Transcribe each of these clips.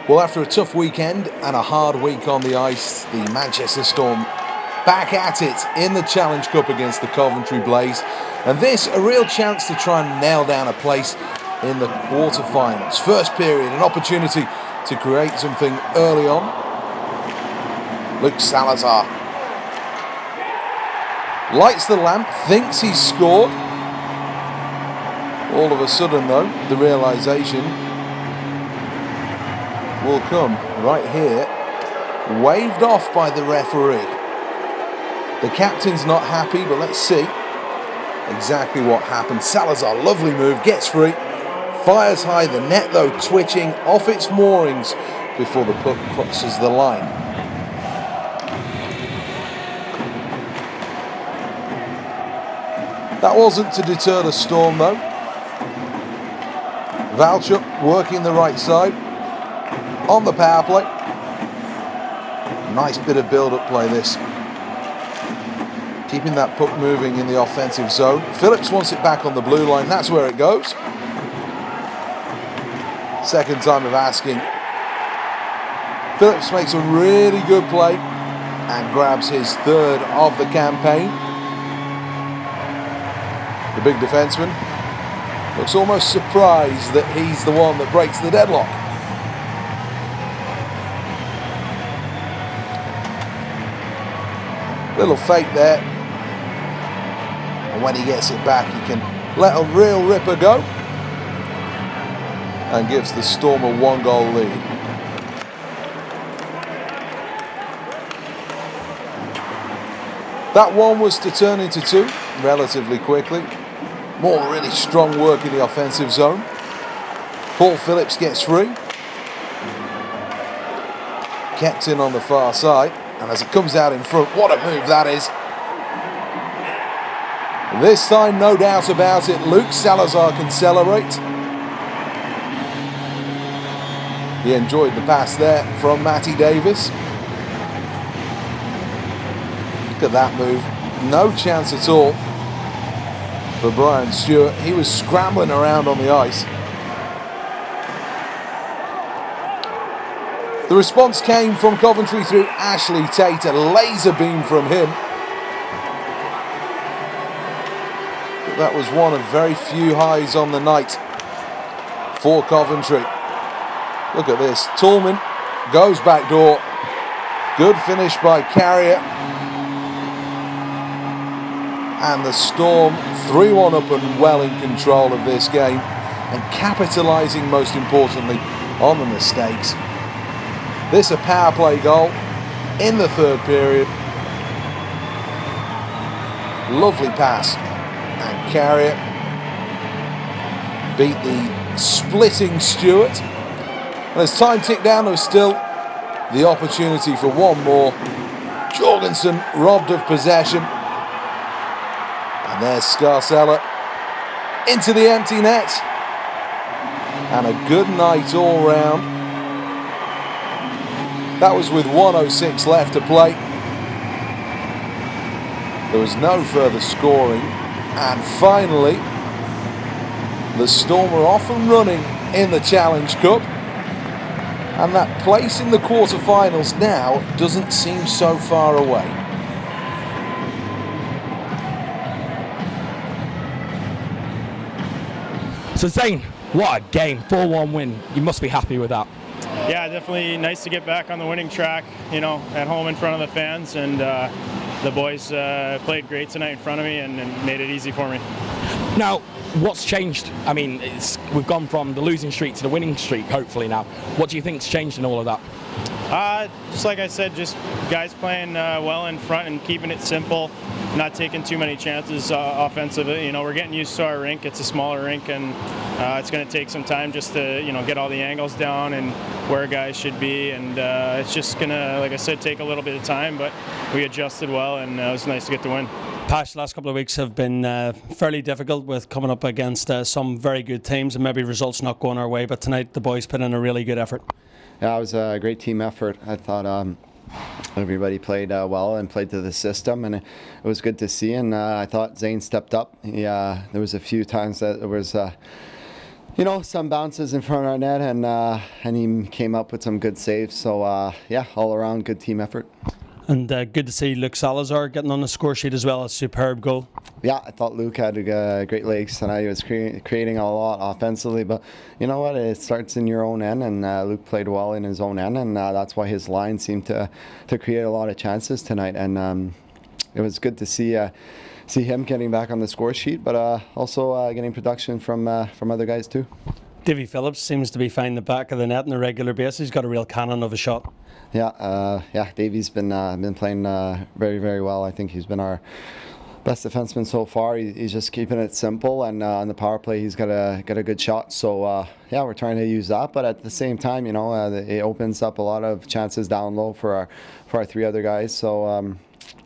Well, after a tough weekend and a hard week on the ice, the Manchester Storm back at it in the Challenge Cup against the Coventry Blaze. And this, a real chance to try and nail down a place in the quarter-finals. First period, an opportunity to create something early on. Luke Salazar lights the lamp, thinks he's scored. All of a sudden, though, the realisation will come right here, waved off by the referee. The captain's not happy, but let's see exactly what happened. Salazar, lovely move, gets free, fires high, the net though twitching off its moorings before the puck crosses the line. That wasn't to deter the Storm though. Valchuk working the right side on the power play. Nice bit of build-up play this. Keeping that puck moving in the offensive zone. Phillips wants it back on the blue line. That's where it goes. Second time of asking. Phillips makes a really good play and grabs his third of the campaign. The big defenseman looks almost surprised that he's the one that breaks the deadlock. Little fake there. And when he gets it back, he can let a real ripper go. And gives the Storm a 1-goal lead. That one was to turn into 2 relatively quickly. More really strong work in the offensive zone. Paul Phillips gets free. Kept in on the far side. And as it comes out in front, what a move that is. This time, no doubt about it, Luke Salazar can celebrate. He enjoyed the pass there from Matty Davis. Look at that move. No chance at all for Brian Stewart. He was scrambling around on the ice. The response came from Coventry through Ashley Tate, a laser beam from him. But that was one of very few highs on the night for Coventry. Look at this. Tallman goes back door. Good finish by Carrier. And the Storm 3-1 up and well in control of this game and capitalising most importantly on the mistakes. This a power play goal in the third period. Lovely pass. And Carrier beat the splitting Stewart. And as time ticked down, there was still the opportunity for one more. Jorgensen robbed of possession. And there's Scarcella into the empty net. And a good night all round. That was with 1:06 left to play. There was no further scoring. And finally, the Storm are off and running in the Challenge Cup. And that place in the quarter-finals now doesn't seem so far away. So Zane, what a game, 4-1 win. You must be happy with that. Yeah, definitely nice to get back on the winning track, you know, at home in front of the fans. And the boys played great tonight in front of me and made it easy for me. Now, what's changed? I mean, we've gone from the losing streak to the winning streak, hopefully now. What do you think's changed in all of that? Just like I said, just guys playing well in front and keeping it simple, not taking too many chances offensively. You know, we're getting used to our rink. It's a smaller rink, and it's going to take some time just to, you know, get all the angles down and where guys should be. And it's just going to, like I said, take a little bit of time, but we adjusted well, and it was nice to get the win. Pacha, the last couple of weeks have been fairly difficult with coming up against some very good teams and maybe results not going our way, but tonight the boys put in a really good effort. Yeah, it was a great team effort. I thought everybody played well and played to the system, and it was good to see. And I thought Zane stepped up. There was a few times that there was some bounces in front of our net, and he came up with some good saves. So yeah, all around good team effort. And good to see Luke Salazar getting on the score sheet as well. A superb goal. Yeah, I thought Luke had great legs tonight. He was creating a lot offensively, but you know what? It starts in your own end, and Luke played well in his own end, and that's why his line seemed to create a lot of chances tonight. And it was good to see him getting back on the score sheet, but also getting production from other guys too. Davy Phillips seems to be finding the back of the net on a regular basis. He's got a real cannon of a shot. Yeah, Davy's been playing very, very well. I think he's been our best defenseman so far. He's just keeping it simple, and on the power play, he's got a good shot. So yeah, we're trying to use that, but at the same time, it opens up a lot of chances down low for our three other guys. So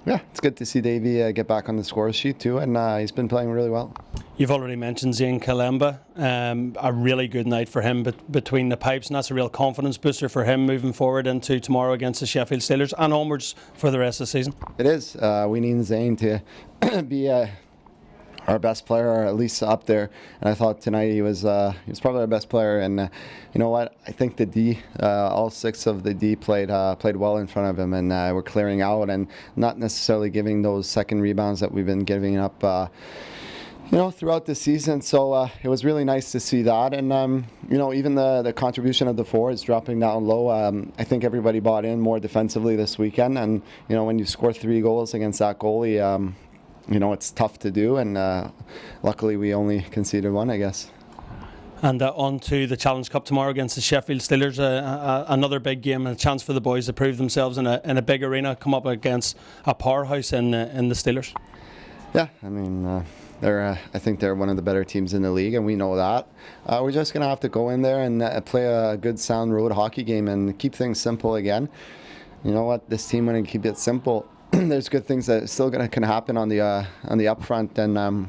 yeah, it's good to see Davy get back on the score sheet too, and he's been playing really well. You've already mentioned Zane Kalemba. A really good night for him between the pipes, and that's a real confidence booster for him moving forward into tomorrow against the Sheffield Steelers and onwards for the rest of the season. It is. We need Zane to be our best player, or at least up there. And I thought tonight he was probably our best player. And you know what? I think the D, all six of the D played well in front of him, and we're clearing out and not necessarily giving those second rebounds that we've been giving up. Throughout the season. So it was really nice to see that. And, even the contribution of the forwards dropping down low, I think everybody bought in more defensively this weekend. And, when you score 3 goals against that goalie, it's tough to do. And luckily we only conceded 1, I guess. And on to the Challenge Cup tomorrow against the Sheffield Steelers. Another big game and a chance for the boys to prove themselves in a big arena, come up against a powerhouse in the Steelers. Yeah, I mean... I think they're one of the better teams in the league, and we know that. We're just going to have to go in there and play a good, sound road hockey game and keep things simple again. You know what? This team, when they keep it simple, there's good things that still can happen on the upfront, and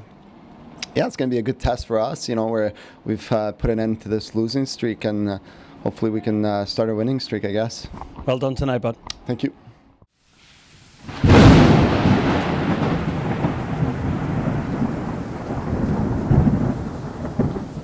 yeah, it's going to be a good test for us. Where we've put an end to this losing streak, and hopefully we can start a winning streak, I guess. Well done tonight, bud. Thank you.